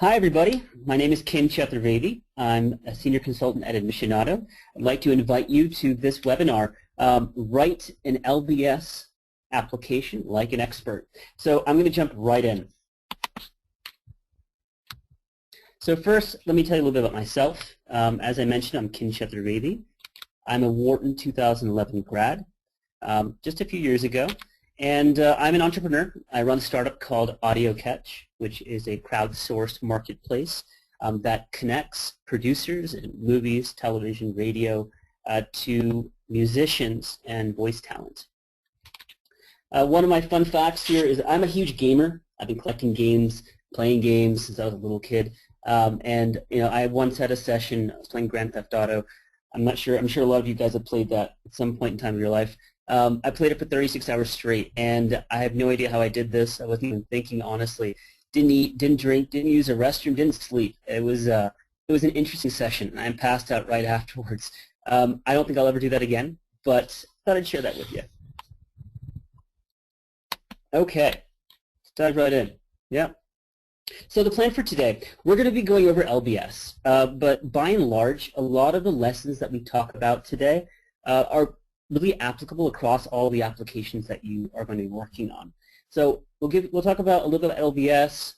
Hi everybody, my name is Kyn Chatervedi. I'm a senior consultant at Admissionado. I'd like to invite you to this webinar, Write an LBS Application Like an Expert. So I'm going to jump right in. So first, let me tell you a little bit about myself. As I mentioned, I'm Kyn Chatervedi. I'm a Wharton 2011 grad, just a few years ago. And I'm an entrepreneur. I run a startup called Audio Catch, which is a crowdsourced marketplace that connects producers in movies, television, radio to musicians and voice talent. One of my fun facts here is I'm a huge gamer. I've been collecting games, playing games since I was a little kid. And I once had a session. I was playing Grand Theft Auto. I'm sure a lot of you guys have played that at some point in time in your life. I played it for 36 hours straight, and I have no idea how I did this. I wasn't even thinking, honestly. Didn't eat, didn't drink, didn't use a restroom, didn't sleep. It was an interesting session, and I passed out right afterwards. I don't think I'll ever do that again, but thought I'd share that with you. Okay, let's dive right in. Yeah. So the plan for today, we're going to be going over LBS, but by and large, a lot of the lessons that we talk about today are really applicable across all the applications that you are going to be working on. So we'll talk about a little bit of LBS,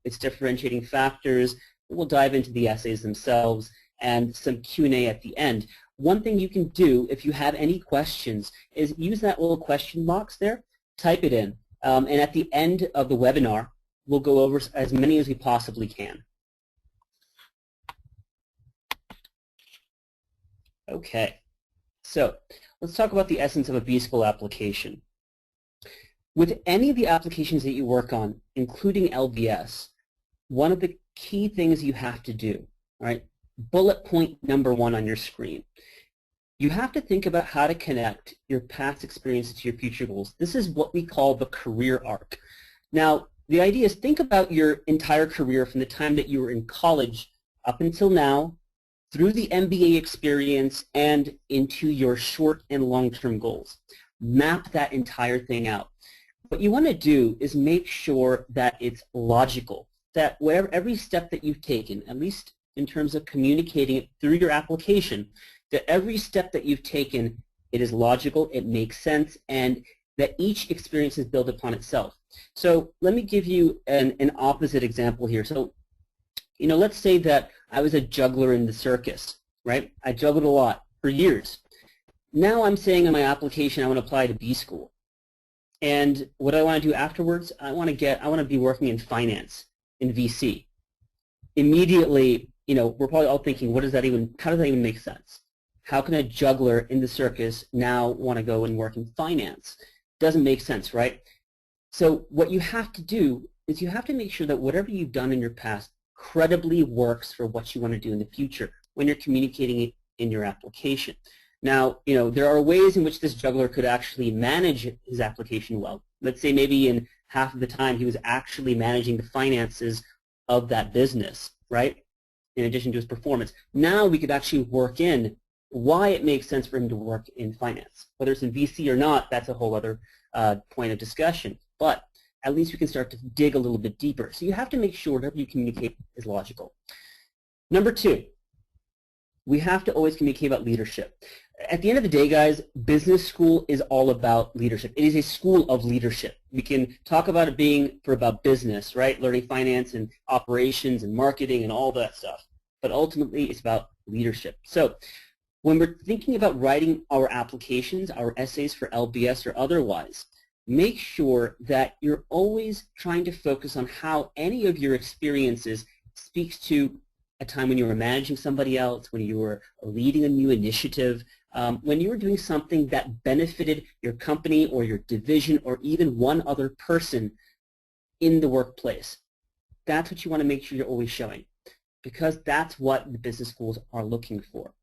its differentiating factors. We'll dive into the essays themselves and some Q&A at the end. One thing you can do if you have any questions is use that little question box there, type it in, and at the end of the webinar, we'll go over as many as we possibly can. Okay, so let's talk about the essence of a B-School application. With any of the applications that you work on, including LBS, one of the key things you have to do, all right, bullet point number 1 on your screen, you have to think about how to connect your past experiences to your future goals. This is what we call the career arc. Now, the idea is think about your entire career from the time that you were in college up until now, through the MBA experience and into your short and long-term goals. Map that entire thing out. What you want to do is make sure that it's logical, that every step that you've taken, at least in terms of communicating it through your application, that every step that you've taken, it is logical, it makes sense, and that each experience is built upon itself. So let me give you an opposite example here. So, let's say that I was a juggler in the circus, right? I juggled a lot for years. Now I'm saying in my application I want to apply to B-School. And what I want to do afterwards, I want to be working in finance, in VC. Immediately, we're probably all thinking, how does that even make sense? How can a juggler in the circus now want to go and work in finance? Doesn't make sense, right? So what you have to do is you have to make sure that whatever you've done in your past credibly works for what you want to do in the future when you're communicating it in your application. Now, there are ways in which this juggler could actually manage his application well. Let's say maybe in half of the time he was actually managing the finances of that business, right, in addition to his performance. Now we could actually work in why it makes sense for him to work in finance. Whether it's in VC or not, that's a whole other point of discussion. But at least we can start to dig a little bit deeper. So you have to make sure whatever you communicate is logical. Number 2, we have to always communicate about leadership. At the end of the day, guys, business school is all about leadership. It is a school of leadership. We can talk about it being about business, right? Learning finance and operations and marketing and all that stuff. But ultimately, it's about leadership. So when we're thinking about writing our applications, our essays for LBS or otherwise, make sure that you're always trying to focus on how any of your experiences speaks to a time when you were managing somebody else, when you were leading a new initiative, when you were doing something that benefited your company or your division or even one other person in the workplace. That's what you want to make sure you're always showing, because that's what the business schools are looking for.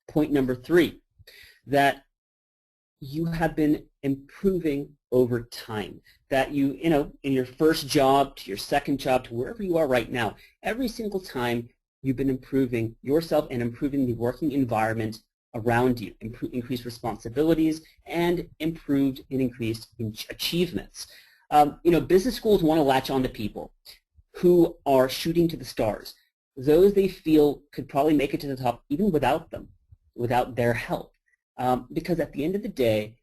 Point number 3, that you have been improving over time, that in your first job to your second job to wherever you are right now, every single time you've been improving yourself and improving the working environment around you, increased responsibilities, and increased achievements. Business schools want to latch on to people. who are shooting to the stars. Those they feel could probably make it to the top even without them, without their help. Because at the end of the day,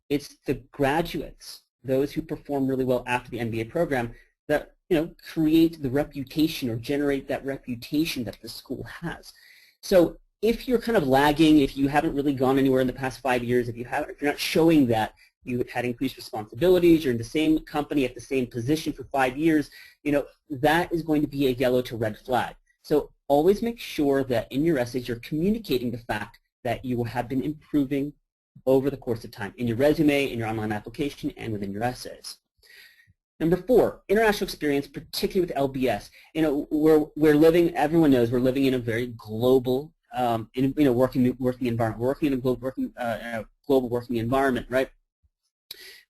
it's the graduates, those who perform really well after the MBA program, that create the reputation or generate that reputation that the school has. So if you're kind of lagging, if you haven't really gone anywhere in the past 5 years, if you're not showing that you had increased responsibilities, you're in the same company at the same position for 5 years, that is going to be a yellow to red flag. So always make sure that in your essays you're communicating the fact that you have been improving over the course of time in your resume, in your online application, and within your essays. Number 4, international experience, particularly with LBS. We're living, everyone knows, we're living in a very global, working environment. We're working in a global working environment, right?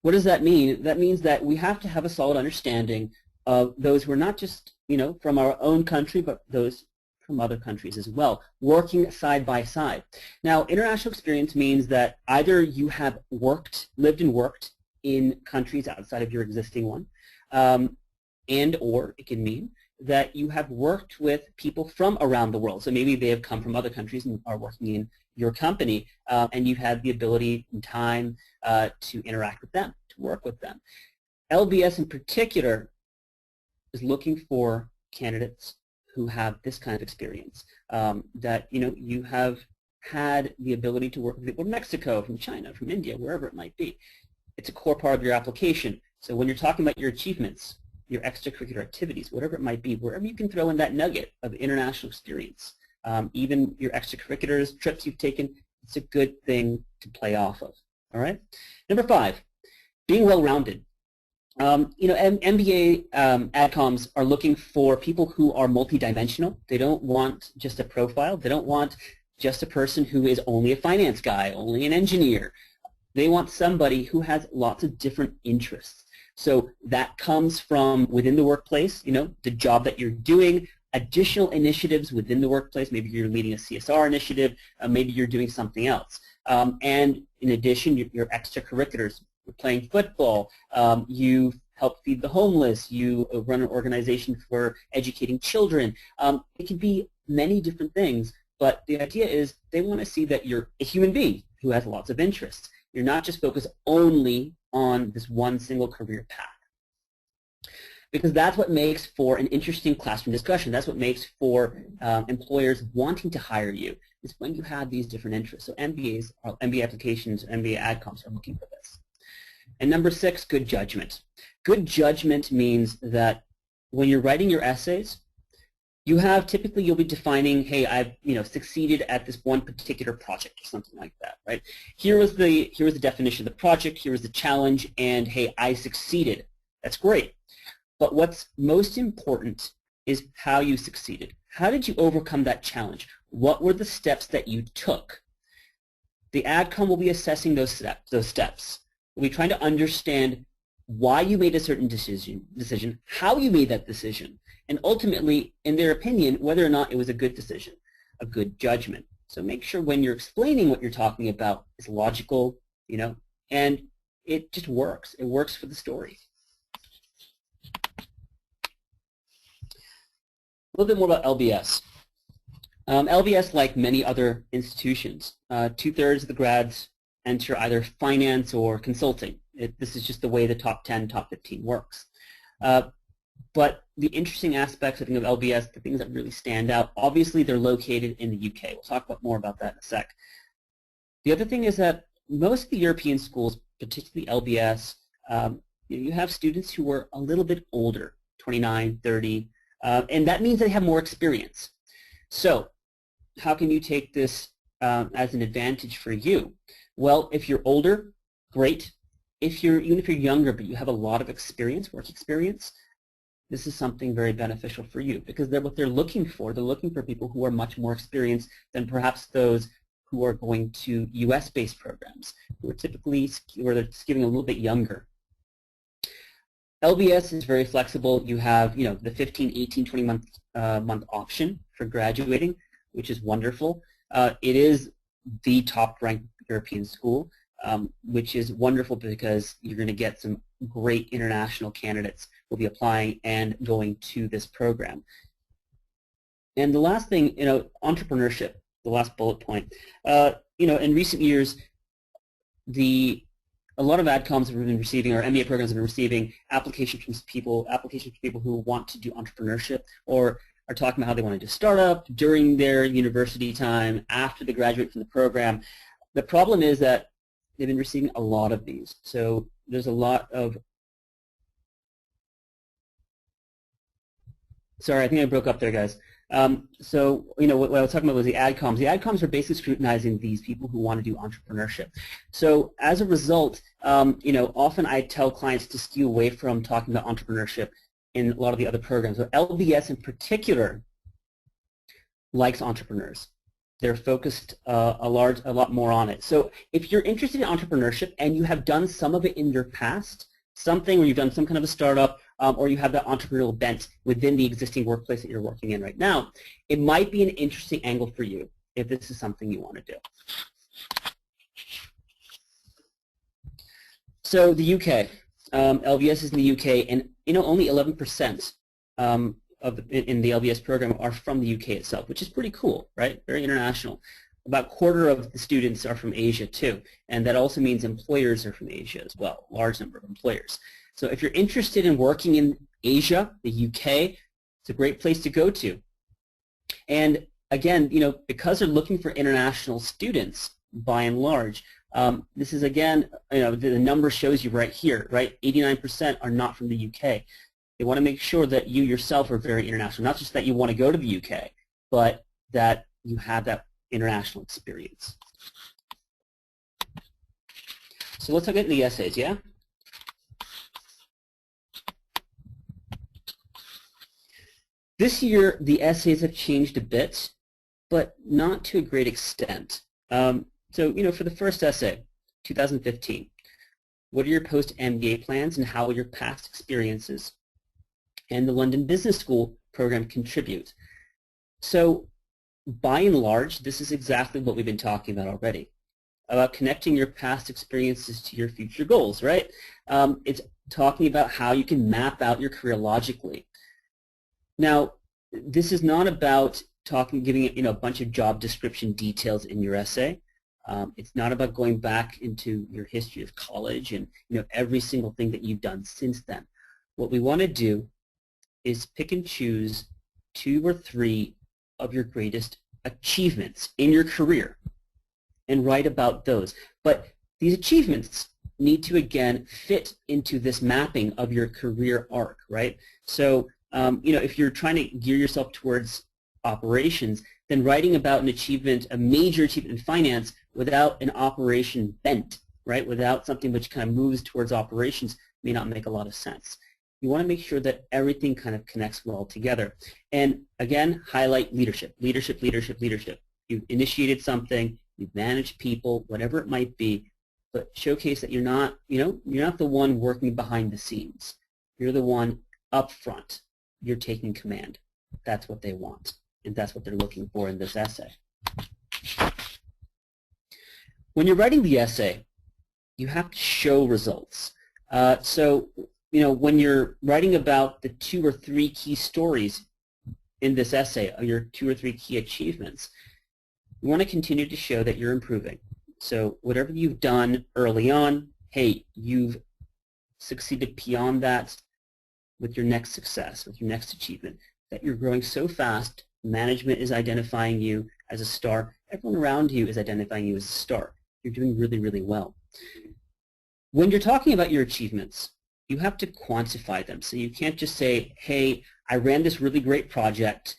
What does that mean? That means that we have to have a solid understanding of those who are not just, from our own country, but those from other countries as well, working side by side. Now, international experience means that either you have lived and worked in countries outside of your existing one, and or it can mean that you have worked with people from around the world. So maybe they have come from other countries and are working in your company, and you've had the ability and time to interact with them, to work with them. LBS in particular is looking for candidates who have this kind of experience, that you have had the ability to work with people from Mexico, from China, from India, wherever it might be. It's a core part of your application. So when you're talking about your achievements, your extracurricular activities, whatever it might be, wherever you can throw in that nugget of international experience, even your extracurriculars, trips you've taken, it's a good thing to play off of. All right. Number 5, being well-rounded. MBA adcoms are looking for people who are multidimensional. They don't want just a profile. They don't want just a person who is only a finance guy, only an engineer. They want somebody who has lots of different interests. So that comes from within the workplace, the job that you're doing, additional initiatives within the workplace. Maybe you're leading a CSR initiative, maybe you're doing something else. And in addition, your extracurriculars, you're playing football, you help feed the homeless, you run an organization for educating children. It can be many different things, but the idea is they want to see that you're a human being who has lots of interests. You're not just focused only on this one single career path. Because that's what makes for an interesting classroom discussion. That's what makes for employers wanting to hire you, is when you have these different interests. So MBA applications, MBA adcoms are looking for this. And number 6, good judgment. Good judgment means that when you're writing your essays, you'll be defining, hey, I've succeeded at this one particular project or something like that, right? Here was the definition of the project, here was the challenge, and hey, I succeeded. That's great. But what's most important is how you succeeded. How did you overcome that challenge? What were the steps that you took? The AdCom will be assessing those steps. We'll be trying to understand why you made a certain decision, how you made that decision, and ultimately, in their opinion, whether or not it was a good decision, a good judgment. So make sure when you're explaining what you're talking about is logical, and it just works. It works for the story. A little bit more about LBS. LBS, like many other institutions, 2/3 of the grads enter either finance or consulting. This is just the way the top 10, top 15 works. But the interesting aspects, I think, of LBS, the things that really stand out, obviously they're located in the UK. We'll talk more about that in a sec. The other thing is that most of the European schools, particularly LBS, you have students who are a little bit older, 29, 30, and that means they have more experience. So how can you take this as an advantage for you? Well, if you're older, great. Even if you're younger but you have a lot of experience, work experience, this is something very beneficial for you, because what they're looking for people who are much more experienced than perhaps those who are going to US-based programs, who are typically, or they're skewing a little bit younger. LBS is very flexible. You have, the 15, 18, 20 month option for graduating, which is wonderful. It is the top-ranked European school, which is wonderful because you're going to get some great international candidates will be applying and going to this program. And the last thing, entrepreneurship, the last bullet point. In recent years, a lot of AdComs have been receiving, or MBA programs have been receiving applications from people who want to do entrepreneurship or are talking about how they want to do startup during their university time, after they graduate from the program. The problem is that they've been receiving a lot of these. So there's a lot of, sorry, I think I broke up there, guys. So, what I was talking about was the AdComs. The AdComs are basically scrutinizing these people who want to do entrepreneurship. So as a result, often I tell clients to skew away from talking about entrepreneurship in a lot of the other programs. So LBS in particular likes entrepreneurs. They're focused a lot more on it. So if you're interested in entrepreneurship and you have done some of it in your past, something where you've done some kind of a startup, or you have that entrepreneurial bent within the existing workplace that you're working in right now, it might be an interesting angle for you if this is something you want to do. So the UK, LBS is in the UK, and only 11% in the LBS program are from the UK itself, which is pretty cool, right? Very international. About a quarter of the students are from Asia too, and that also means employers are from Asia as well, large number of employers. So if you're interested in working in Asia, the UK, it's a great place to go to. And again, because they're looking for international students, by and large, this is again, the number shows you right here, right? 89% are not from the UK. They want to make sure that you yourself are very international, not just that you want to go to the UK, but that you have that international experience. So let's look at the essays, yeah? This year, the essays have changed a bit, but not to a great extent. So, for the first essay, 2015, what are your post-MBA plans and how will your past experiences and the London Business School program contribute? So, by and large, this is exactly what we've been talking about already, about connecting your past experiences to your future goals, right? It's talking about how you can map out your career logically. Now, this is not about giving a bunch of job description details in your essay. It's not about going back into your history of college and every single thing that you've done since then. What we want to do is pick and choose 2 or 3 of your greatest achievements in your career and write about those. But these achievements need to, again, fit into this mapping of your career arc, right? So, if you're trying to gear yourself towards operations, then writing about an achievement, a major achievement in finance without an operation bent, right, without something which kind of moves towards operations may not make a lot of sense. You want to make sure that everything kind of connects well together. And again, highlight leadership, leadership, leadership, leadership. You've initiated something, you've managed people, whatever it might be, but showcase that you're not, you're not the one working behind the scenes. You're the one up front. You're taking command. That's what they want, and that's what they're looking for in this essay. When you're writing the essay, you have to show results. When you're writing about the 2 or 3 key stories in this essay, or your 2 or 3 key achievements, you want to continue to show that you're improving. So whatever you've done early on, hey, you've succeeded beyond that with your next success, with your next achievement, that you're growing so fast, management is identifying you as a star, everyone around you is identifying you as a star. You're doing really, really well. When you're talking about your achievements, you have to quantify them. So you can't just say, hey, I ran this really great project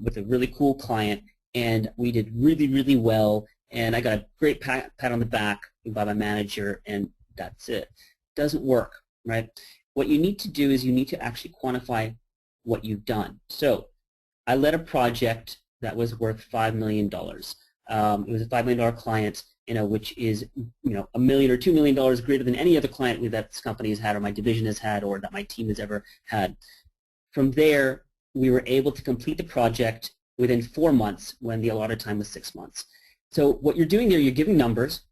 with a really cool client, and we did really, really well, and I got a great pat on the back by my manager, and that's it. It doesn't work, right? What you need to do is you need to actually quantify what you've done. So I led a project that was worth $5 million. It was a $5 million client, which is, $1 million or $2 million greater than any other client that this company has had, or my division has had, or that my team has ever had. From there, we were able to complete the project within 4 months when the allotted time was 6 months. So what you're doing there, you're giving numbers,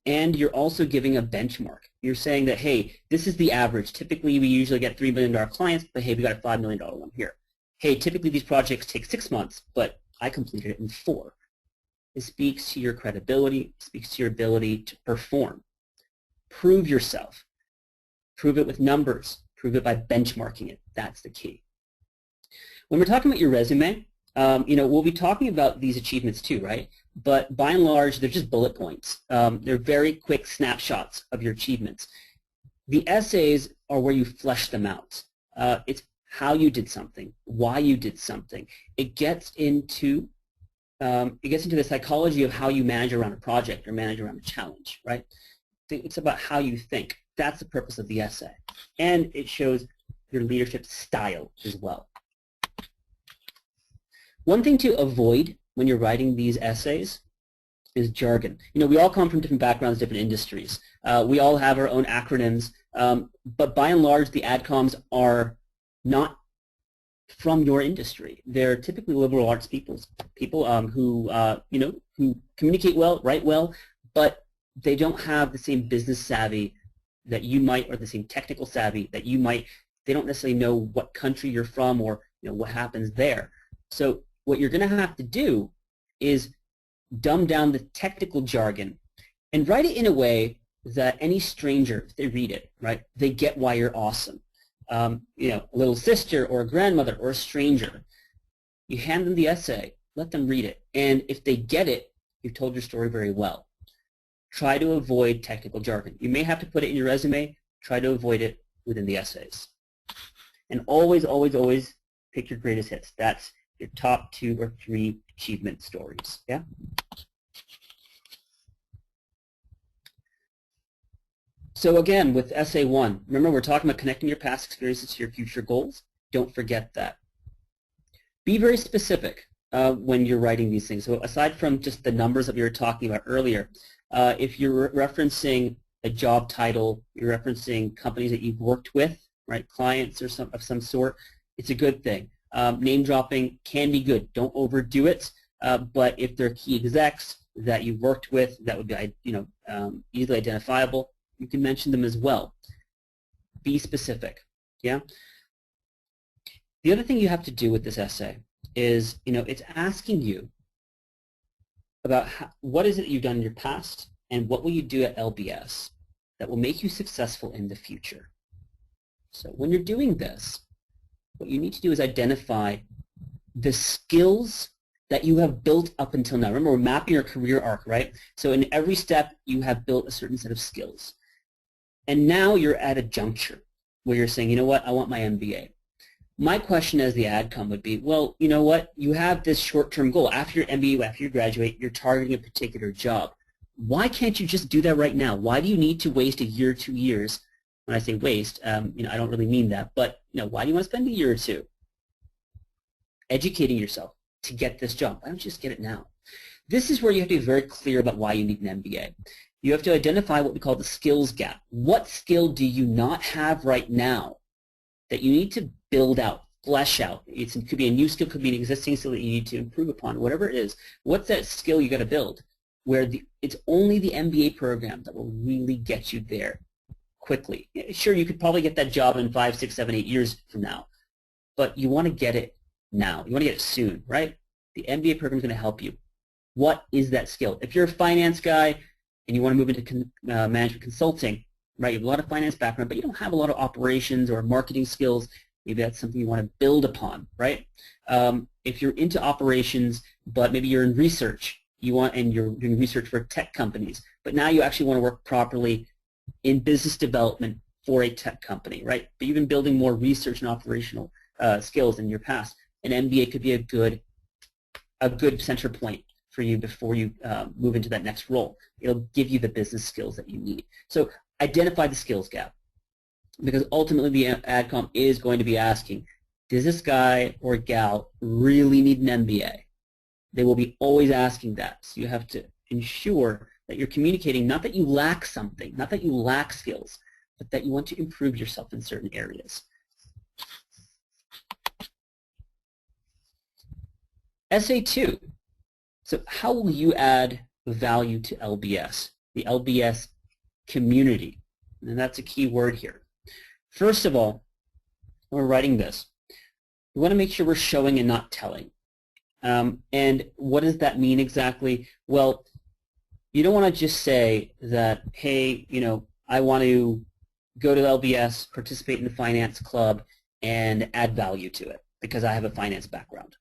and you're also giving a benchmark. You're saying that, hey, this is the average. Typically, we usually get $3 million clients, but hey, we got a $5 million one here. Hey, typically these projects take 6 months, but I completed it in 4. It speaks to your credibility, speaks to your ability to perform. Prove yourself. Prove it with numbers. Prove it by benchmarking it. That's the key. When we're talking about your resume, we'll be talking about these achievements too, right? But by and large, they're just bullet points. They're very quick snapshots of your achievements. The essays are where you flesh them out. It's how you did something, why you did something. It gets into the psychology of how you manage around a project or manage around a challenge, right? It's about how you think. That's the purpose of the essay. And it shows your leadership style as well. One thing to avoid when you're writing these essays is jargon. We all come from different backgrounds, different industries. We all have our own acronyms, but by and large, the adcoms are not from your industry. They're typically liberal arts people who communicate well, write well, but they don't have the same business savvy that you might, or the same technical savvy that you might. They don't necessarily know what country you're from or what happens there. So what you're going to have to do is dumb down the technical jargon and write it in a way that any stranger, if they read it, right, they get why you're awesome. A little sister or a grandmother or a stranger, you hand them the essay, let them read it, and if they get it, you've told your story very well. Try to avoid technical jargon. You may have to put it in your resume. Try to avoid it within the essays. And always, always, always pick your greatest hits. That's your top 2 or 3 achievement stories. Yeah? So again, with essay 1, remember we're talking about connecting your past experiences to your future goals. Don't forget that. Be very specific when you're writing these things. So aside from just the numbers that we were talking about earlier, if you're referencing a job title, you're referencing companies that you've worked with, right, clients or of some sort, it's a good thing. Name dropping can be good. Don't overdo it. But if they're key execs that you've worked with that would be easily identifiable, you can mention them as well. Be specific. Yeah. The other thing you have to do with this essay is, it's asking you about what is it you've done in your past and what will you do at LBS that will make you successful in the future. So when you're doing this, what you need to do is identify the skills that you have built up until now. Remember, we're mapping your career arc, right? So in every step, you have built a certain set of skills. And now you're at a juncture where you're saying, you know what, I want my MBA. My question as the AdCom would be, well, you know what, you have this short-term goal. After your MBA, after you graduate, you're targeting a particular job. Why can't you just do that right now? Why do you need to waste a year, 2 years? When I say waste, I don't really mean that, but why do you want to spend a year or 2 educating yourself to get this job? Why don't you just get it now? This is where you have to be very clear about why you need an MBA. You have to identify what we call the skills gap. What skill do you not have right now that you need to build out, flesh out? It could be a new skill, could be an existing skill that you need to improve upon, whatever it is. What's that skill you got to build? Where it's only the MBA program that will really get you there quickly. Sure, you could probably get that job in 5, 6, 7, 8 years from now, but you want to get it now. You want to get it soon, right? The MBA program is going to help you. What is that skill? If you're a finance guy and you want to move into management consulting, right, you have a lot of finance background, but you don't have a lot of operations or marketing skills, maybe that's something you want to build upon, right? If you're into operations, but maybe you're in research, and you're doing research for tech companies, but now you actually want to work properly in business development for a tech company, right? But you've been building more research and operational skills in your past. An MBA could be a good center point for you before you move into that next role. It'll give you the business skills that you need. So identify the skills gap, because ultimately the AdCom is going to be asking, does this guy or gal really need an MBA? They will be always asking that. So you have to ensure that you're communicating, not that you lack something, not that you lack skills, but that you want to improve yourself in certain areas. Essay 2. So how will you add value to LBS? the LBS community. And that's a key word here. First of all, when we're writing this, we want to make sure we're showing and not telling. And what does that mean exactly? Well, you don't want to just say that, hey, I want to go to LBS, participate in the finance club, and add value to it because I have a finance background.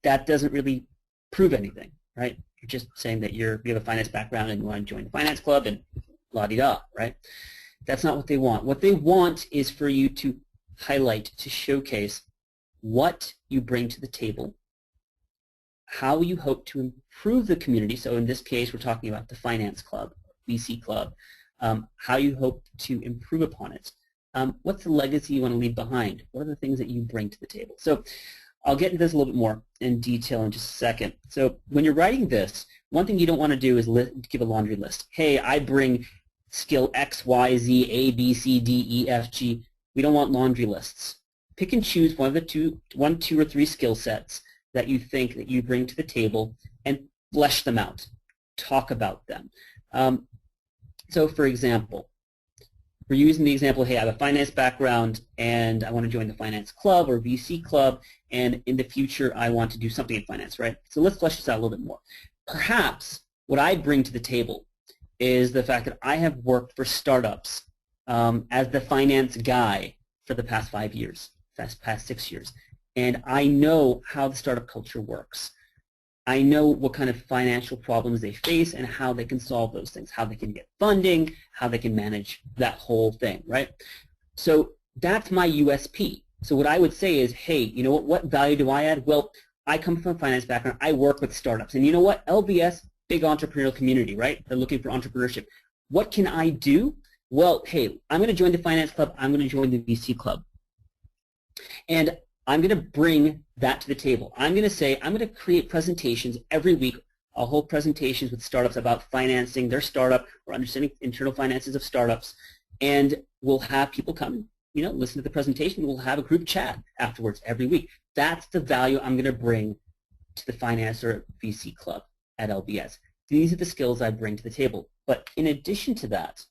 That doesn't really prove anything, right? You're just saying that you have a finance background and you want to join the finance club and la-di-da, right? That's not what they want. What they want is for you to highlight, to showcase what you bring to the table, how you hope to improve the community. So in this case, we're talking about the finance club, VC club, how you hope to improve upon it. What's the legacy you want to leave behind? What are the things that you bring to the table? So I'll get into this a little bit more in detail in just a second. So when you're writing this, one thing you don't want to do is give a laundry list. Hey, I bring skill X, Y, Z, A, B, C, D, E, F, G. We don't want laundry lists. Pick and choose one, two, or three skill sets that you think that you bring to the table and flesh them out. Talk about them. So for example, we're using the example, hey, I have a finance background and I want to join the finance club or VC club, and in the future I want to do something in finance, right? So let's flesh this out a little bit more. Perhaps what I bring to the table is the fact that I have worked for startups as the finance guy for the past 5 years, past 6 years, and I know how the startup culture works. I know what kind of financial problems they face and how they can solve those things, how they can get funding, how they can manage that whole thing, right? So that's my USP. So what I would say is, hey, you know what value do I add? Well, I come from a finance background. I work with startups. And you know what? LBS, big entrepreneurial community, right? They're looking for entrepreneurship. What can I do? Well, hey, I'm going to join the finance club. I'm going to join the VC club. And I'm going to bring that to the table. I'm going to say I'm going to create presentations every week. I'll hold presentations with startups about financing their startup or understanding internal finances of startups, and we'll have people come, listen to the presentation. We'll have a group chat afterwards every week. That's the value I'm going to bring to the finance or VC club at LBS. These are the skills I bring to the table. But in addition to that,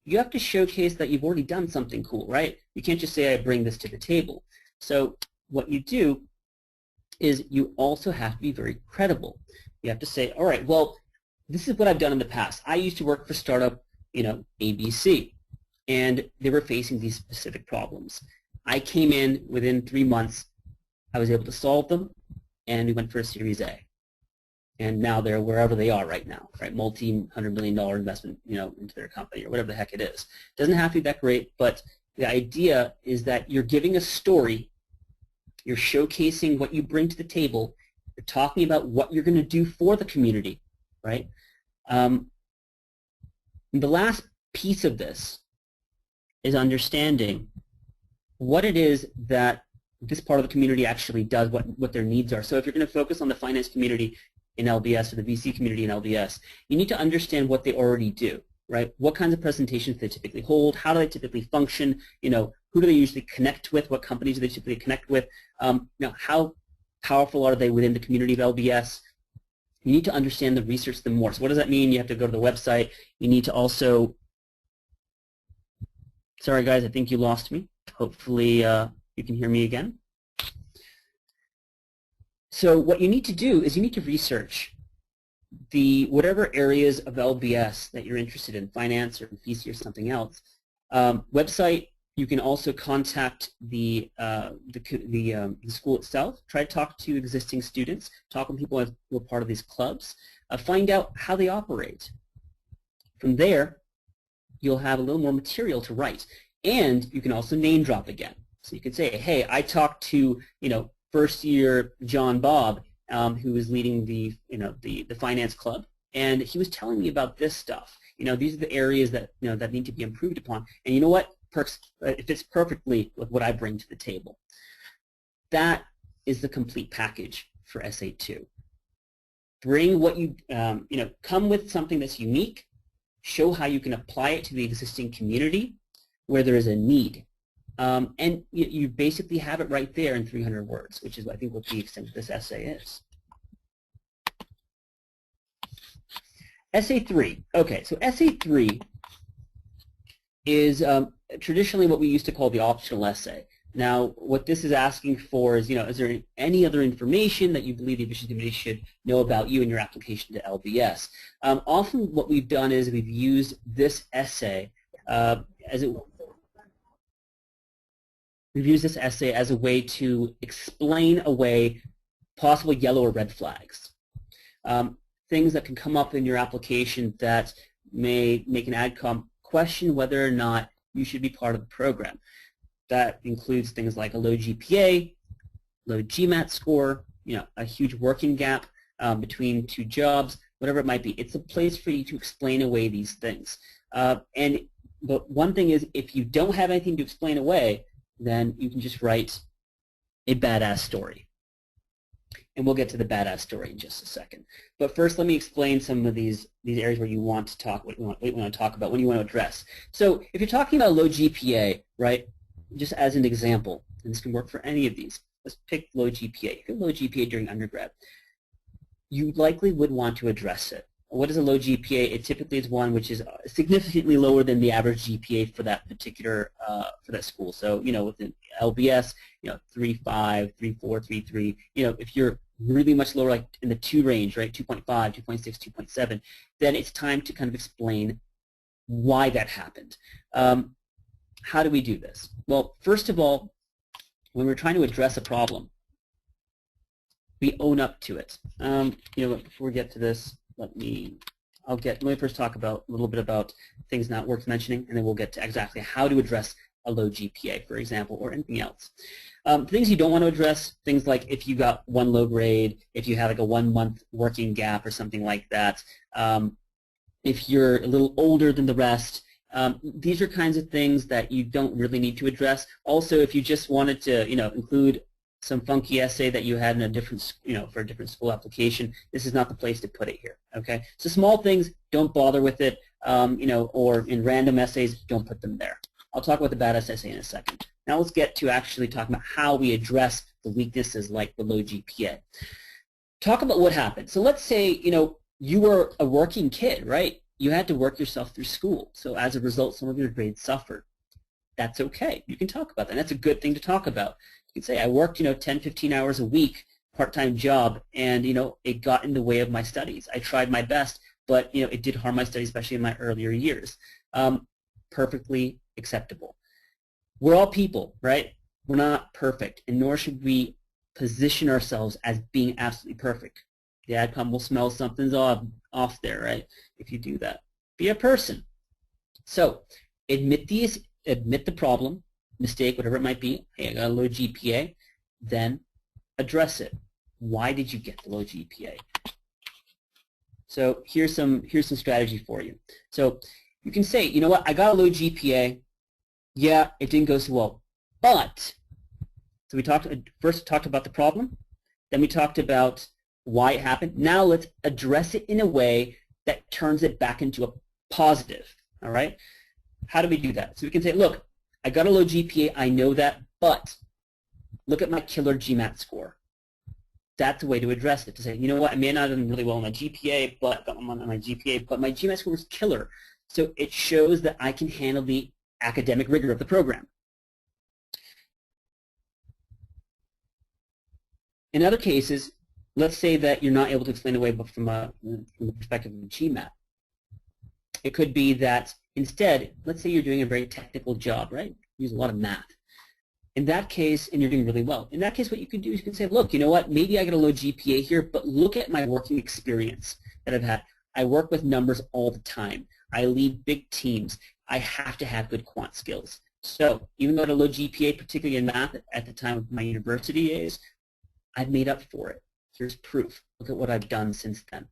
you have to showcase that you've already done something cool, right? You can't just say, I bring this to the table. So what you do is you also have to be very credible. You have to say, all right, well, this is what I've done in the past. I used to work for startup, ABC, and they were facing these specific problems. I came in within 3 months. I was able to solve them, and we went for a Series A. And now they're wherever they are right now, right? Multi-$100-million investment, into their company or whatever the heck it is. Doesn't have to be that great, but the idea is that you're giving a story, you're showcasing what you bring to the table, you're talking about what you're going to do for the community, right? The last piece of this is understanding what it is that this part of the community actually does, what their needs are. So if you're going to focus on the finance community in LBS or the VC community in LBS, you need to understand what they already do, right? What kinds of presentations they typically hold, how do they typically function, who do they usually connect with, what companies do they typically connect with, how powerful are they within the community of LBS. You need to understand the research them more. So what does that mean? You have to go to the website. You need to also, sorry guys, I think you lost me. Hopefully you can hear me again. So what you need to do is you need to research whatever areas of LBS that you're interested in, finance or VC or something else. Website, you can also contact the school itself. Try to talk to existing students, talk with people who are part of these clubs, find out how they operate. From there, you'll have a little more material to write. And you can also name drop again. So you can say, hey, I talked to, first year John Bob, who is leading the finance club, and he was telling me about this stuff. These are the areas that that need to be improved upon. And you know what? It fits perfectly with what I bring to the table. That is the complete package for SA2. Bring what you come with something that's unique. Show how you can apply it to the existing community where there is a need. And you basically have it right there in 300 words, which is, I think, what the extent of this essay is. Essay 3. Okay, so Essay 3 is traditionally what we used to call the optional essay. Now, what this is asking for is, is there any other information that you believe the admissions committee should know about you and your application to LBS? Often what we've done is we've used this essay we've used this essay as a way to explain away possible yellow or red flags. Things that can come up in your application that may make an AdCom question whether or not you should be part of the program. That includes things like a low GPA, low GMAT score, a huge working gap between two jobs, whatever it might be. It's a place for you to explain away these things. But one thing is, if you don't have anything to explain away, then you can just write a badass story. And we'll get to the badass story in just a second. But first, let me explain some of these areas where you want to talk, what you want to talk about, what you want to address. So if you're talking about low GPA, right, just as an example, and this can work for any of these, let's pick low GPA. If you have low GPA during undergrad, you likely would want to address it. What is a low GPA? It typically is one which is significantly lower than the average GPA for that particular for that school. So within LBS, 3.5, 3.4, 3.3. If you're really much lower, like in the 2 range, right, 2.5, 2.6, 2.7, then it's time to kind of explain why that happened. How do we do this? Well, first of all, when we're trying to address a problem, we own up to it. Before we get to this, let me first talk a little bit about things not worth mentioning, and then we'll get to exactly how to address a low GPA, for example, or anything else. Things you don't want to address, things like if you got 1 low grade, if you have like a 1-month working gap or something like that, if you're a little older than the rest. These are kinds of things that you don't really need to address. Also, if you just wanted to, include some funky essay that you had in a different, for a different school application, this is not the place to put it here. Okay, so small things, don't bother with it. Or in random essays, don't put them there. I'll talk about the badass essay in a second. Now let's get to actually talking about how we address the weaknesses like the low GPA. Talk about what happened. So let's say, you were a working kid, right? You had to work yourself through school. So as a result, some of your grades suffered. That's okay. You can talk about that. That's a good thing to talk about. You can say, I worked, 10, 15 hours a week, part-time job, and, it got in the way of my studies. I tried my best, but, it did harm my studies, especially in my earlier years. Perfectly acceptable. We're all people, right? We're not perfect, and nor should we position ourselves as being absolutely perfect. The AdCom will smell something's off there, right, if you do that. Be a person. So admit the problem, mistake, whatever it might be. Hey, I got a low GPA. Then address it. Why did you get the low GPA? So here's some strategy for you. So you can say, you know what, I got a low GPA. Yeah, it didn't go so well, but, so we first talked about the problem, then we talked about why it happened. Now let's address it in a way that turns it back into a positive, all right? How do we do that? So we can say, look, I got a low GPA, I know that, but look at my killer GMAT score. That's a way to address it, to say, you know what, I may not have done really well on my GPA, but my GMAT score was killer. So it shows that I can handle the academic rigor of the program. In other cases, let's say that you're not able to explain away from the perspective of GMAT. It could be that instead, let's say you're doing a very technical job, right? You use a lot of math. In that case, and you're doing really well, in that case what you can do is you can say, look, you know what, maybe I got a low GPA here, but look at my working experience that I've had. I work with numbers all the time. I lead big teams. I have to have good quant skills. So even though I had a low GPA, particularly in math at the time of my university days, I've made up for it. Here's proof. Look at what I've done since then.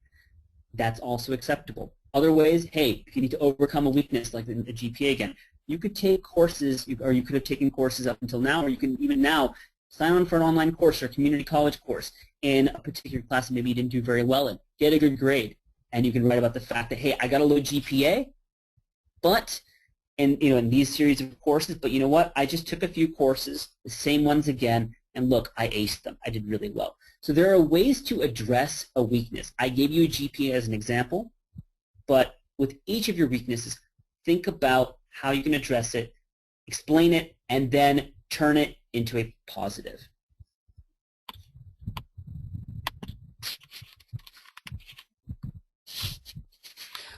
That's also acceptable. Other ways, hey, if you need to overcome a weakness like the GPA again, you could take courses, or you could have taken courses up until now, or you can even now sign on for an online course or a community college course in a particular class that maybe you didn't do very well in. Get a good grade, and you can write about the fact that, hey, I got a low GPA, but, and in these series of courses, but you know what, I just took a few courses, the same ones again, and look, I aced them. I did really well. So there are ways to address a weakness. I gave you a GPA as an example. but with each of your weaknesses, think about how you can address it, explain it, and then turn it into a positive.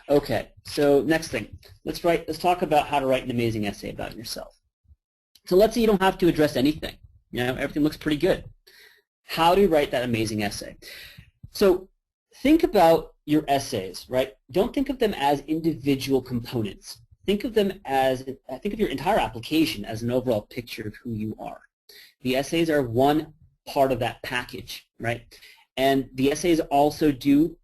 Okay, so next thing, let's talk about how to write an amazing essay about yourself. So let's say you don't have to address anything. You know, everything looks pretty good. How do you write that amazing essay? So think about your essays, right? Don't think of them as individual components. Think of them as, think of your entire application as an overall picture of who you are. The essays are one part of that package, right? And the essays also do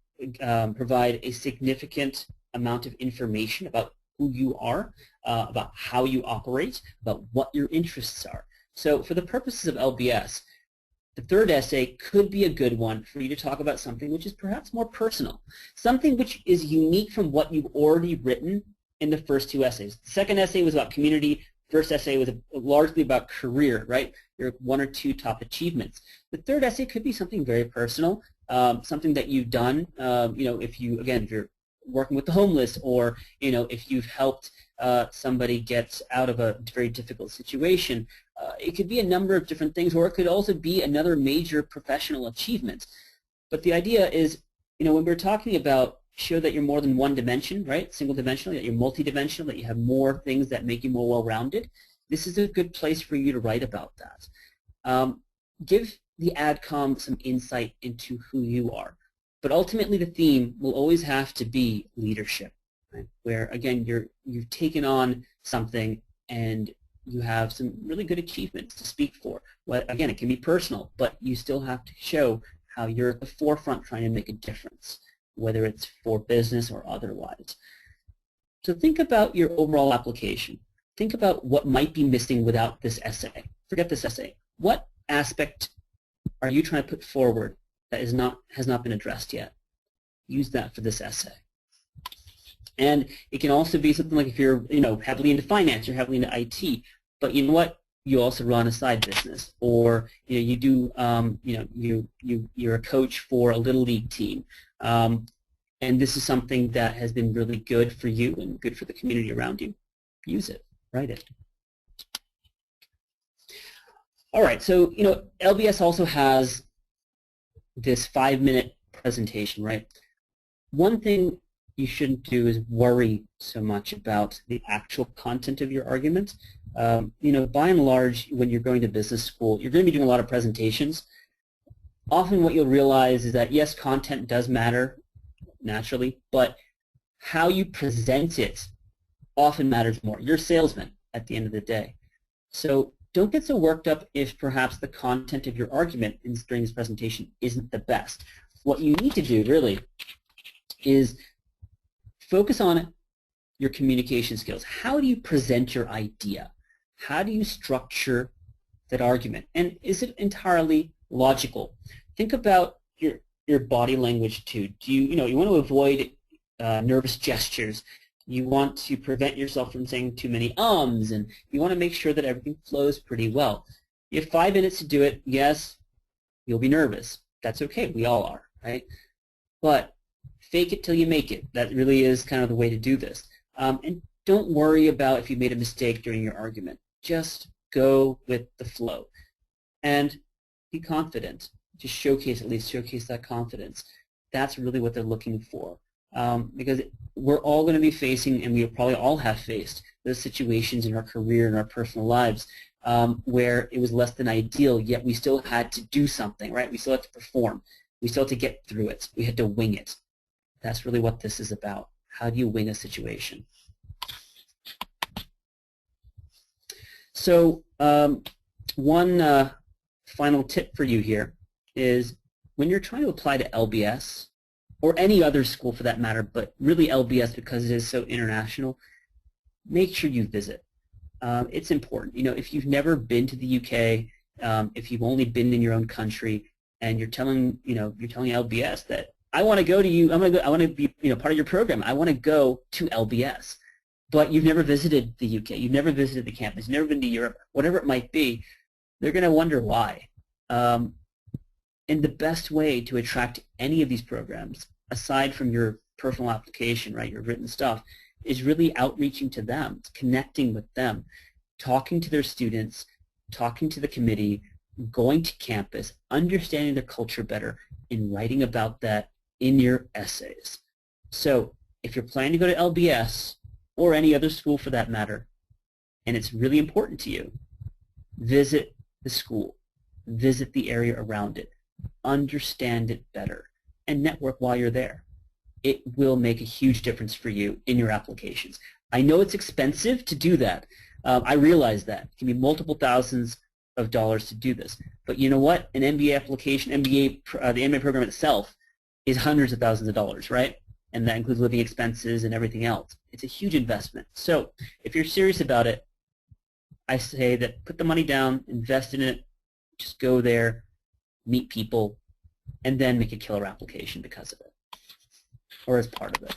provide a significant amount of information about who you are, about how you operate, about what your interests are. So for the purposes of LBS, the third essay could be a good one for you to talk about something which is perhaps more personal, something which is unique from what you've already written in the first two essays. The second essay was about community. First essay was largely about career, right? Your one or two top achievements. The third essay could be something very personal, something that you've done. You know, if you're working with the homeless, or if you've helped somebody get out of a very difficult situation. It could be a number of different things, or it could also be another major professional achievement. But the idea is, when we're talking about show that you're more than one dimension, right? Single dimensional, that you're multidimensional, that you have more things that make you more well-rounded, this is a good place for you to write about that. Give the AdCom some insight into who you are. But ultimately the theme will always have to be leadership, right? Where again you've taken on something and you have some really good achievements to speak for. Well, again, it can be personal, but you still have to show how you're at the forefront trying to make a difference, whether it's for business or otherwise. So think about your overall application. Think about what might be missing without this essay. Forget this essay. What aspect are you trying to put forward that has not been addressed yet? Use that for this essay. And it can also be something like if you're heavily into finance, you're heavily into IT, but you know what? You also run a side business, or you do you're a coach for a little league team, and this is something that has been really good for you and good for the community around you. Use it. Write it. All right. So LBS also has this 5-minute presentation, right? One thing you shouldn't do is worry so much about the actual content of your argument. By and large, when you're going to business school, you're going to be doing a lot of presentations. Often what you'll realize is that, yes, content does matter, naturally, but how you present it often matters more. You're a salesman at the end of the day. So don't get so worked up if perhaps the content of your argument during this presentation isn't the best. What you need to do, really, is focus on your communication skills. How do you present your idea? How do you structure that argument? And is it entirely logical? Think about your body language too. Do you want to avoid nervous gestures? You want to prevent yourself from saying too many ums, and you want to make sure that everything flows pretty well. You have 5 minutes to do it. Yes, you'll be nervous. That's okay. We all are, right? But fake it till you make it. That really is kind of the way to do this. And don't worry about if you made a mistake during your argument. Just go with the flow. And be confident. Just showcase that confidence. That's really what they're looking for. Because we're all going to be facing, and we probably all have faced, those situations in our career and our personal lives where it was less than ideal, yet we still had to do something, right? We still had to perform. We still had to get through it. We had to wing it. That's really what this is about. How do you wing a situation? So one final tip for you here is when you're trying to apply to LBS, or any other school for that matter, but really LBS because it is so international, make sure you visit. It's important. If you've never been to the UK, if you've only been in your own country, and you're telling LBS that I want to go to you, I want to be part of your program. I want to go to LBS, but you've never visited the UK, you've never visited the campus, you've never been to Europe, whatever it might be. They're going to wonder why. And the best way to attract any of these programs, aside from your personal application, right, your written stuff, is really outreaching to them, connecting with them, talking to their students, talking to the committee, going to campus, understanding their culture better, and writing about that in your essays. So if you're planning to go to LBS or any other school for that matter, and it's really important to you, visit the school, visit the area around it, understand it better, and network while you're there. It will make a huge difference for you in your applications. I know it's expensive to do that. I realize that. It can be multiple thousands of dollars to do this. But you know what? An MBA application, the MBA program itself is hundreds of thousands of dollars, right? And that includes living expenses and everything else. It's a huge investment. So if you're serious about it, I say that put the money down, invest in it, just go there, meet people, and then make a killer application because of it, or as part of it.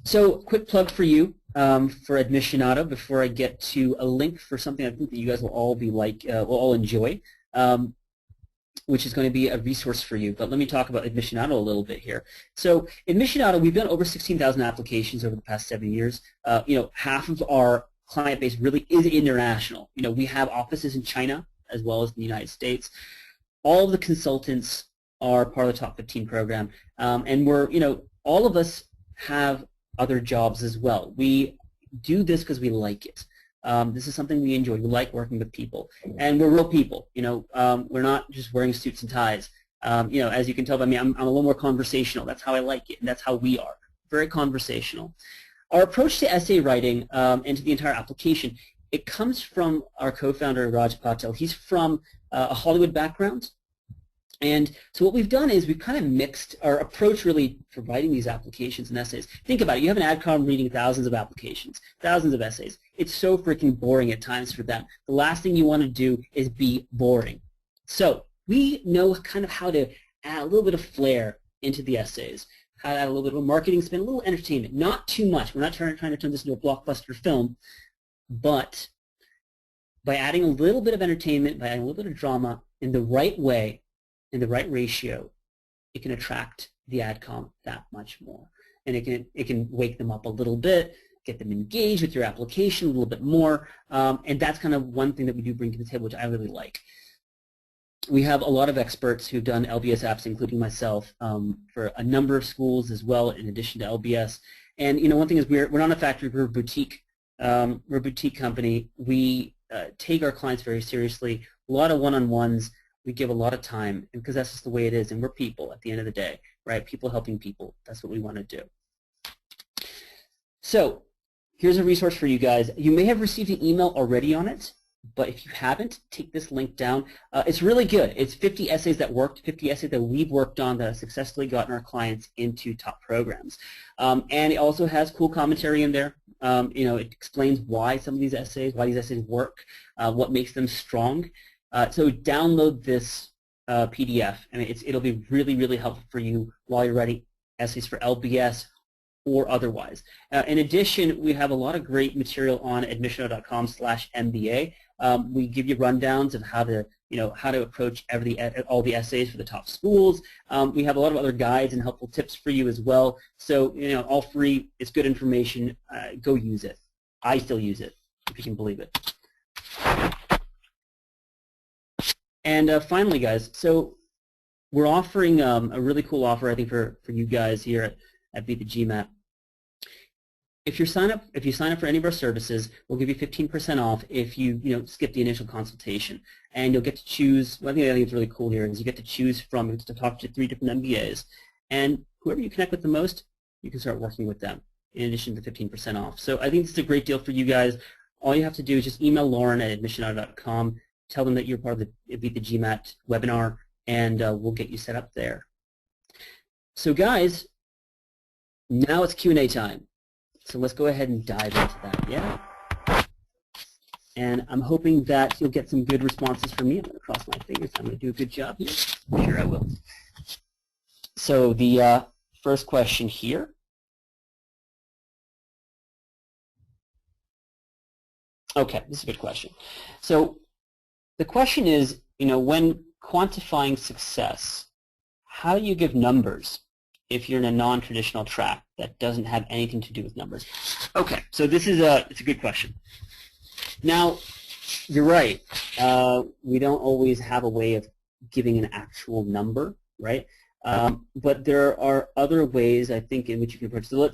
So quick plug for you for Admissionado before I get to a link for something I think that you guys will all will all enjoy, which is going to be a resource for you. But let me talk about Admissionado a little bit here. So Admissionado, we've done over 16,000 applications over the past 7 years. Half of our client base really is international. We have offices in China as well as the United States. All of the consultants are part of the top 15 program, and we're, all of us have other jobs as well. We do this because we like it. This is something we enjoy. We like working with people, and we're real people. We're not just wearing suits and ties. As you can tell by me, I'm a little more conversational. That's how I like it, and that's how we are. Very conversational. Our approach to essay writing and to the entire application, it comes from our co-founder, Raj Patel. He's from a Hollywood background. And so what we've done is we've kind of mixed our approach really for writing these applications and essays. Think about it. You have an AdCom reading thousands of applications, thousands of essays. It's so freaking boring at times for them. The last thing you want to do is be boring. So we know kind of how to add a little bit of flair into the essays, how to add a little bit of a marketing spin, a little entertainment. Not too much. We're not trying to turn this into a blockbuster film, but by adding a little bit of entertainment, by adding a little bit of drama in the right way, in the right ratio, it can attract the AdCom that much more. And it can wake them up a little bit, get them engaged with your application a little bit more, and that's kind of one thing that we do bring to the table, which I really like. We have a lot of experts who've done LBS apps, including myself, for a number of schools as well, in addition to LBS. And one thing is we're not a factory, we're a boutique. We're a boutique company. We take our clients very seriously. A lot of one-on-ones. We give a lot of time, and because that's just the way it is, and we're people at the end of the day, right? People helping people. That's what we want to do. So here's a resource for you guys. You may have received an email already on it, but if you haven't, take this link down. It's really good. It's 50 essays that worked, 50 essays that we've worked on that have successfully gotten our clients into top programs. And it also has cool commentary in there. It explains why some of these essays, why these essays work, what makes them strong. So download this PDF. I mean, it'll be really, really helpful for you while you're writing essays for LBS or otherwise. In addition, we have a lot of great material on admissionado.com/MBA. We give you rundowns of how to approach all the essays for the top schools. We have a lot of other guides and helpful tips for you as well. So all free. It's good information. Go use it. I still use it, if you can believe it. And finally, guys, so we're offering a really cool offer, I think, for you guys here at Beat the GMAT. If you sign up for any of our services, we'll give you 15% off if you skip the initial consultation, and you'll get to choose. One thing I think is really cool here is you get to choose from, you get to talk to 3 different MBAs, and whoever you connect with the most, you can start working with them in addition to 15% off. So I think it's a great deal for you guys. All you have to do is just email Lauren at admissionado.com. Tell them that you're part of the Beat the GMAT webinar, and we'll get you set up there. So guys, now it's Q&A time. So let's go ahead and dive into that, yeah? And I'm hoping that you'll get some good responses from me. I'm going to cross my fingers. I'm going to do a good job here. I'm sure I will. So the first question here. Okay, this is a good question. So the question is, when quantifying success, how do you give numbers if you're in a non-traditional track that doesn't have anything to do with numbers? Okay, so it's a good question. Now, you're right. We don't always have a way of giving an actual number, right? But there are other ways, I think, in which you can approach. So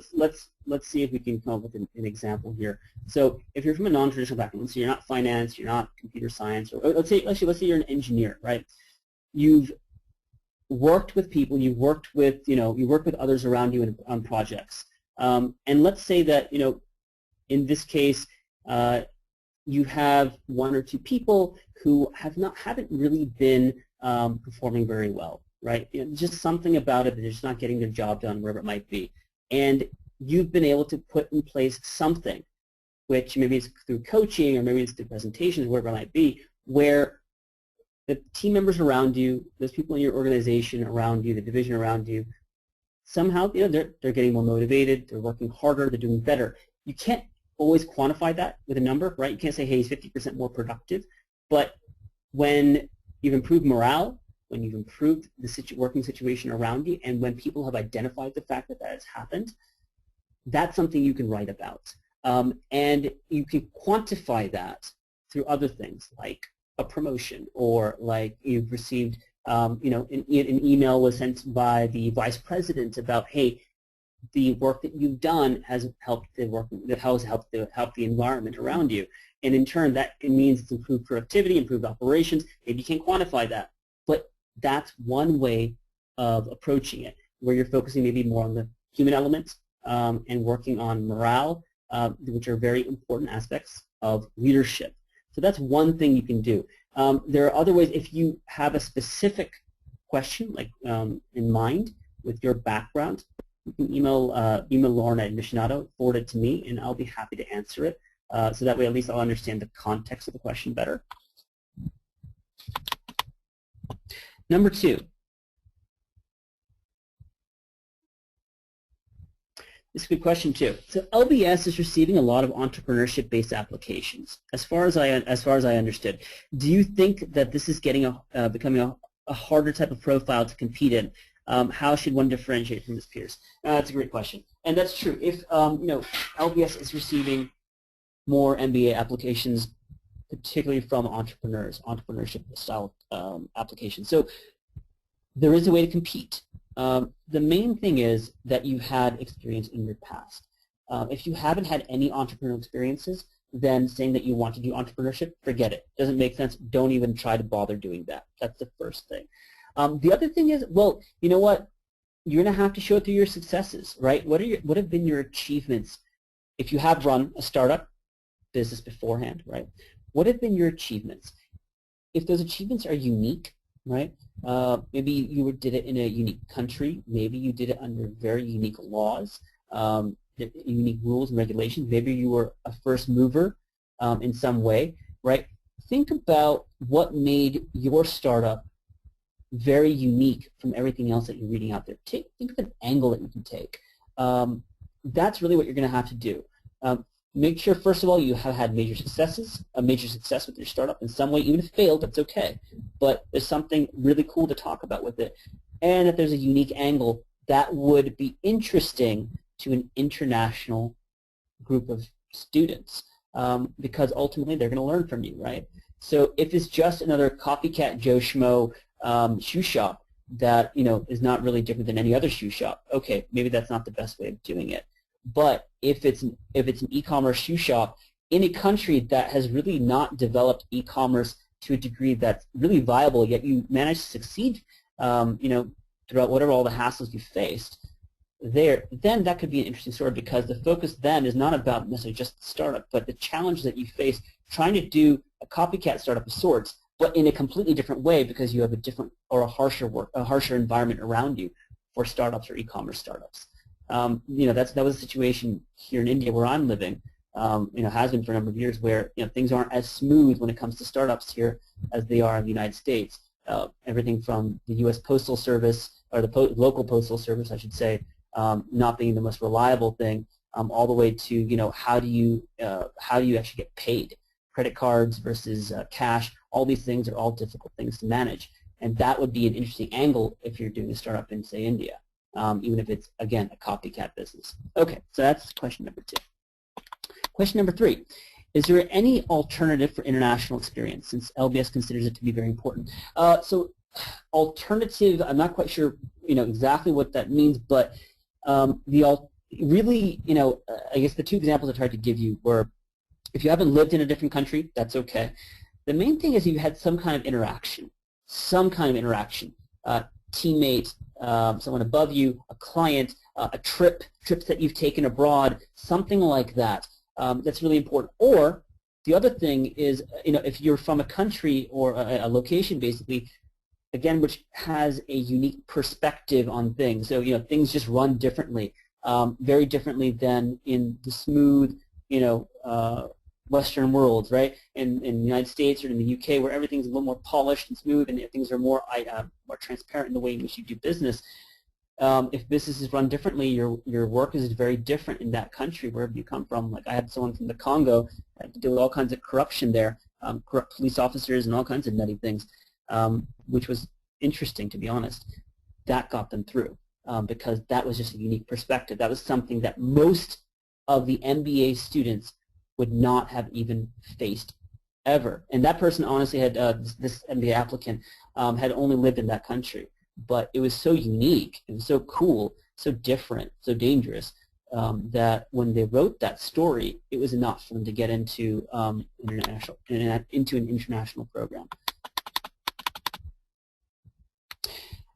let's see if we can come up with an example here. So if you're from a non-traditional background, so you're not finance, you're not computer science, or let's say you're an engineer, right? You've worked with people, you work with others around you on projects, and let's say that in this case you have one or two people who haven't really been performing very well, right? Just something about it that they're just not getting their job done, wherever it might be, and you've been able to put in place something, which maybe it's through coaching or maybe it's through presentations, wherever it might be, where the team members around you, those people in your organization around you, the division around you, somehow they're getting more motivated, they're working harder, they're doing better. You can't always quantify that with a number, right? You can't say, hey, he's 50% more productive. But when you've improved morale, when you've improved the working situation around you, and when people have identified the fact that that has happened, that's something you can write about. And you can quantify that through other things like a promotion, or like you've received, an email was sent by the vice president about, hey, the work that you've done has helped the environment around you, and in turn that means it's improved productivity, improved operations. Maybe you can't quantify that, but that's one way of approaching it, where you're focusing maybe more on the human element and working on morale, which are very important aspects of leadership. So that's one thing you can do. There are other ways. If you have a specific question like in mind with your background, you can email Lauren at Admissionado, forward it to me, and I'll be happy to answer it. So that way at least I'll understand the context of the question better. Number two. This is a good question too. So LBS is receiving a lot of entrepreneurship-based applications. As far as I understood, do you think that this is becoming a harder type of profile to compete in? How should one differentiate from its peers? That's a great question, and that's true. If LBS is receiving more MBA applications, particularly from entrepreneurship-style applications, so there is a way to compete. The main thing is that you had experience in your past. If you haven't had any entrepreneurial experiences, then saying that you want to do entrepreneurship, forget it. Doesn't make sense. Don't even try to bother doing that. That's the first thing. The other thing is, well, you know what? You're going to have to show it through your successes, right? What have been your achievements? If you have run a startup business beforehand, right? What have been your achievements? If those achievements are unique, right? Maybe you did it in a unique country. Maybe you did it under very unique laws, unique rules and regulations. Maybe you were a first mover in some way, right? Think about what made your startup very unique from everything else that you're reading out there. Think of an angle that you can take. That's really what you're going to have to do. Make sure, first of all, you have had major success with your startup in some way. Even if it failed, that's okay. But there's something really cool to talk about with it, and that there's a unique angle that would be interesting to an international group of students, because ultimately they're going to learn from you, right? So if it's just another copycat Joe Schmo shoe shop that is not really different than any other shoe shop, okay, maybe that's not the best way of doing it. But if it's an e-commerce shoe shop in a country that has really not developed e-commerce to a degree that's really viable, yet you manage to succeed, throughout whatever all the hassles you faced, then that could be an interesting story, because the focus then is not about necessarily just the startup, but the challenge that you face trying to do a copycat startup of sorts, but in a completely different way, because you have a different or a harsher environment around you for startups or e-commerce startups. That was a situation here in India where I'm living, has been for a number of years, where things aren't as smooth when it comes to startups here as they are in the United States. Everything from the U.S. Postal Service, or the local postal service, I should say, not being the most reliable thing, all the way to how do you actually get paid? Credit cards versus cash. All these things are all difficult things to manage, and that would be an interesting angle if you're doing a startup in, say, India. even if it's, again, a copycat business. Okay, so that's question number 2. Question number 3. Is there any alternative for international experience, since LBS considers it to be very important? So alternative, I'm not quite sure exactly what that means, but really, I guess the 2 examples I tried to give you were, if you haven't lived in a different country, that's okay. The main thing is you had some kind of interaction, teammate, someone above you, a client, trips that you've taken abroad, something like that. That's really important. Or the other thing is, if you're from a country or a location, basically, again, which has a unique perspective on things. So, things just run differently, very differently than in the smooth, Western worlds, right? In the United States or in the UK, where everything's a little more polished and smooth, and things are more transparent in the way in which you do business. If businesses run differently, your work is very different in that country, wherever you come from. Like I had someone from the Congo that had to deal with all kinds of corruption there, corrupt police officers and all kinds of nutty things, which was interesting, to be honest. That got them through because that was just a unique perspective. That was something that most of the MBA students would not have even faced ever. And that person honestly had, this MBA applicant, had only lived in that country. But it was so unique, it was so cool, so different, so dangerous, that when they wrote that story, it was enough for them to get into an international program.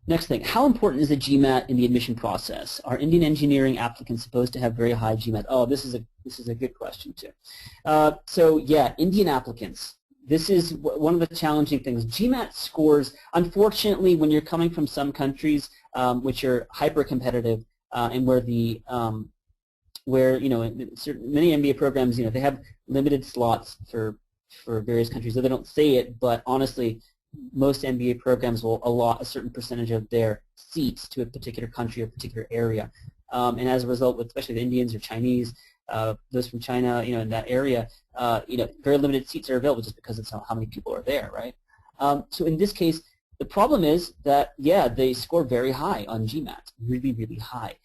Next thing, how important is the GMAT in the admission process? Are Indian engineering applicants supposed to have very high GMAT? Oh, this is a good question too. So yeah, Indian applicants. This is one of the challenging things. GMAT scores, unfortunately, when you're coming from some countries which are hyper-competitive and where many MBA programs, they have limited slots for various countries. So they don't say it, but honestly, most MBA programs will allot a certain percentage of their seats to a particular country or particular area. And as a result, especially the Indians or Chinese, those from China, in that area, very limited seats are available just because it's how many people are there, right? So in this case, the problem is that, yeah, they score very high on GMAT, really, really high.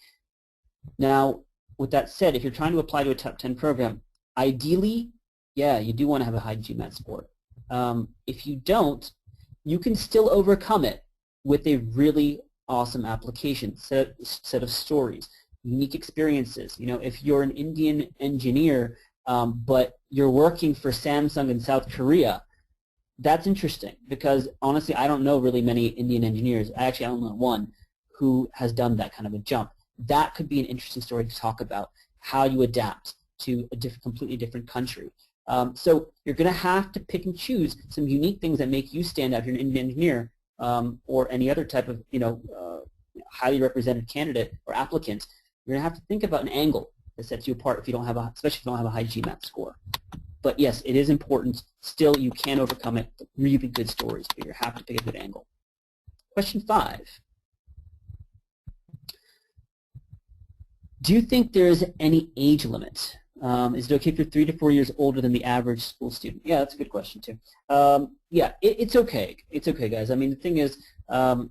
Now, with that said, if you're trying to apply to a top 10 program, ideally, yeah, you do want to have a high GMAT score. If you don't, you can still overcome it with a really awesome application, set of stories, unique experiences. If you're an Indian engineer, but you're working for Samsung in South Korea, that's interesting because honestly, I don't know really many Indian engineers. Actually, I don't know one who has done that kind of a jump. That could be an interesting story to talk about, how you adapt to a completely different country. So you're going to have to pick and choose some unique things that make you stand out if you're an Indian engineer or any other type of highly represented candidate or applicant. You're going to have to think about an angle that sets you apart if you don't have especially if you don't have a high GMAT score. But yes, it is important. Still, you can overcome it. Really good stories, but you have to pick a good angle. Question 5. Do you think there is any age limit? Is it okay if you're 3 to 4 years older than the average school student? Yeah, that's a good question too. Yeah, it's okay. It's okay, guys. I mean, the thing is, the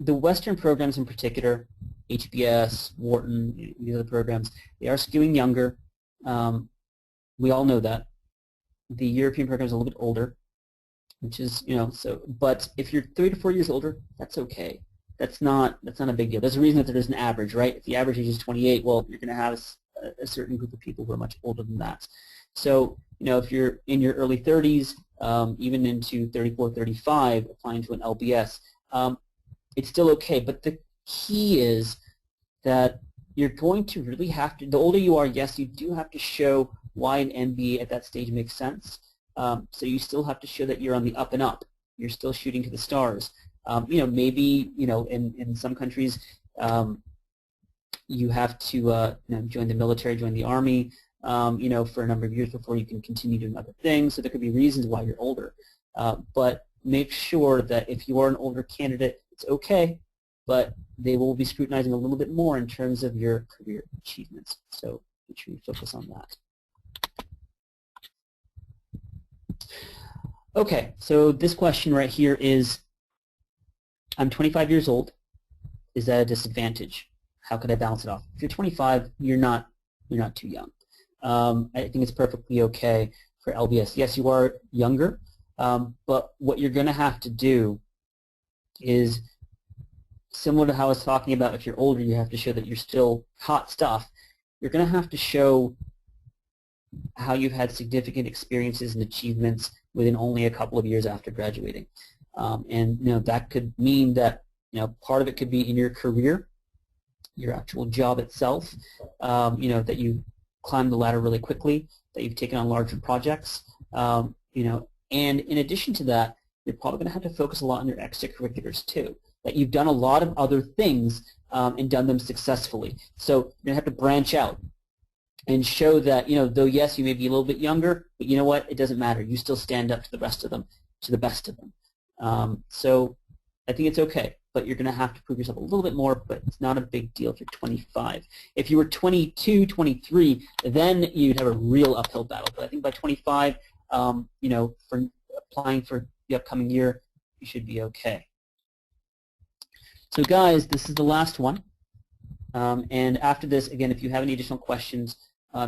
Western programs in particular, HBS, Wharton, these other programs, they are skewing younger. We all know that. The European program is a little bit older, which is, so. But if you're 3 to 4 years older, that's okay. That's not a big deal. There's a reason that there's an average, right? If the average age is 28, well, you're going to have a certain group of people who are much older than that. So, if you're in your early 30s, even into 34, 35, applying to an LBS, it's still okay. But the key is that you're going to really have to, the older you are, yes, you do have to show why an MBA at that stage makes sense. So you still have to show that you're on the up and up. You're still shooting to the stars. Maybe, in some countries, you have to join the military, join the army, for a number of years before you can continue doing other things. So there could be reasons why you're older. But make sure that if you are an older candidate, it's okay, but they will be scrutinizing a little bit more in terms of your career achievements. So make sure you focus on that. Okay, so this question right here is, I'm 25 years old. is that a disadvantage? How could I balance it off? If you're 25, you're not too young. I think it's perfectly okay for LBS. Yes, you are younger, but what you're going to have to do is similar to how I was talking about. If you're older, you have to show that you're still hot stuff. You're going to have to show how you've had significant experiences and achievements within only a couple of years after graduating. And that could mean that part of it could be in your career, your actual job itself, that you climbed the ladder really quickly, that you've taken on larger projects, and in addition to that, you're probably going to have to focus a lot on your extracurriculars too, that you've done a lot of other things and done them successfully. So you're going to have to branch out and show that, though yes, you may be a little bit younger, but you know what, it doesn't matter. You still stand up to the rest of them, to the best of them. So I think it's okay, but you're going to have to prove yourself a little bit more, but it's not a big deal if you're 25. If you were 22, 23, then you'd have a real uphill battle. But I think by 25, for applying for the upcoming year, you should be okay. So guys, this is the last one. And after this, again, if you have any additional questions,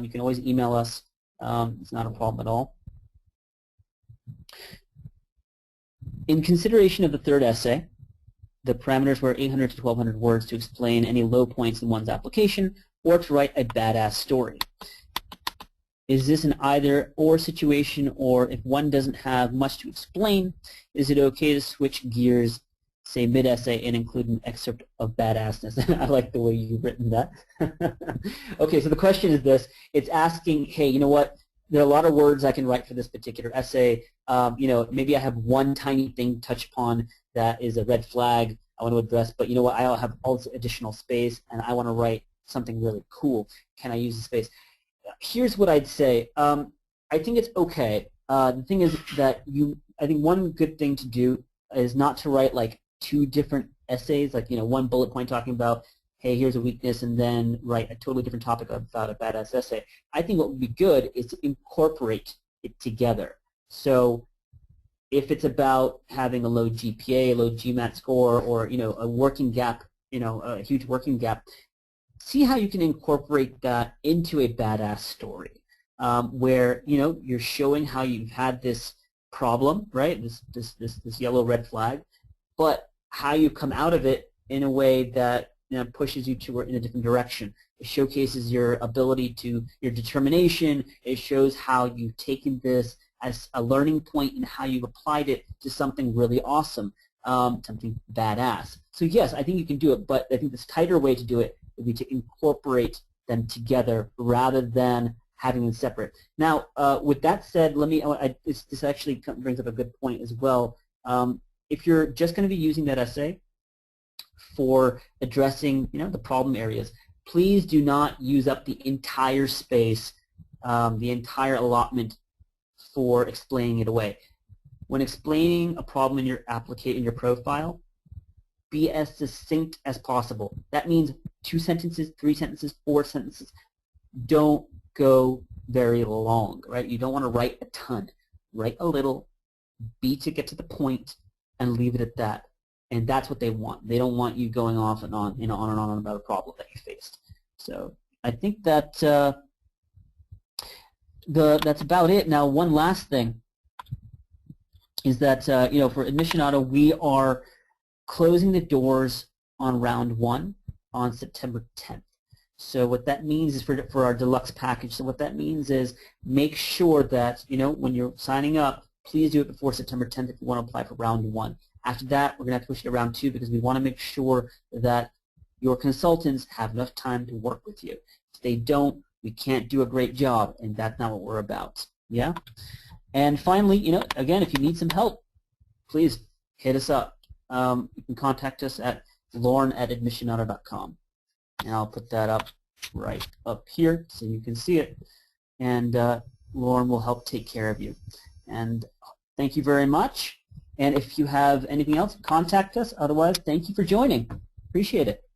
you can always email us. It's not a problem at all. In consideration of the third essay, the parameters were 800 to 1,200 words to explain any low points in one's application or to write a badass story. Is this an either-or situation, or if one doesn't have much to explain, is it okay to switch gears, say mid-essay, and include an excerpt of badassness? I like the way you've written that. Okay, so the question is this. It's asking, hey, you know what? There are a lot of words I can write for this particular essay. Maybe I have one tiny thing to touch upon that is a red flag I want to address, but you know what? I have all this additional space, and I want to write something really cool. Can I use the space? Here's what I'd say. I think it's okay. The thing is that I think one good thing to do is not to write like two different essays, like one bullet point talking about, hey, here's a weakness, and then write a totally different topic about a badass essay. I think what would be good is to incorporate it together. So if it's about having a low GPA, a low GMAT score, or a working gap, a huge working gap, see how you can incorporate that into a badass story, where you're showing how you've had this problem, right? This yellow red flag, but how you come out of it in a way that pushes you in a different direction. It showcases your ability your determination. It shows how you've taken this as a learning point and how you've applied it to something really awesome, something badass. So yes, I think you can do it, but I think this tighter way to do it would be to incorporate them together rather than having them separate. Now, with that said, this actually brings up a good point as well. If you're just going to be using that essay for addressing the problem areas, please do not use up the entire space, the entire allotment for explaining it away. When explaining a problem in your profile, be as succinct as possible. That means 2 sentences, 3 sentences, 4 sentences. Don't go very long, right? You don't want to write a ton. Write a little, to get to the point, and leave it at that. And that's what they want. They don't want you going off and on, on and on about a problem that you faced. So I think that that's about it. Now, one last thing is that for Admissionado, we are closing the doors on round 1 on September 10th. So what that means is for our deluxe package. So what that means is make sure that when you're signing up, please do it before September 10th if you want to apply for round 1. After that, we're going to have to push it to round 2 because we want to make sure that your consultants have enough time to work with you. If they don't, we can't do a great job, and that's not what we're about. Yeah? And finally, again, if you need some help, please hit us up. You can contact us at lauren@admissionado.com. And I'll put that up right up here so you can see it. And Lauren will help take care of you. And thank you very much. And if you have anything else, contact us. Otherwise, thank you for joining. Appreciate it.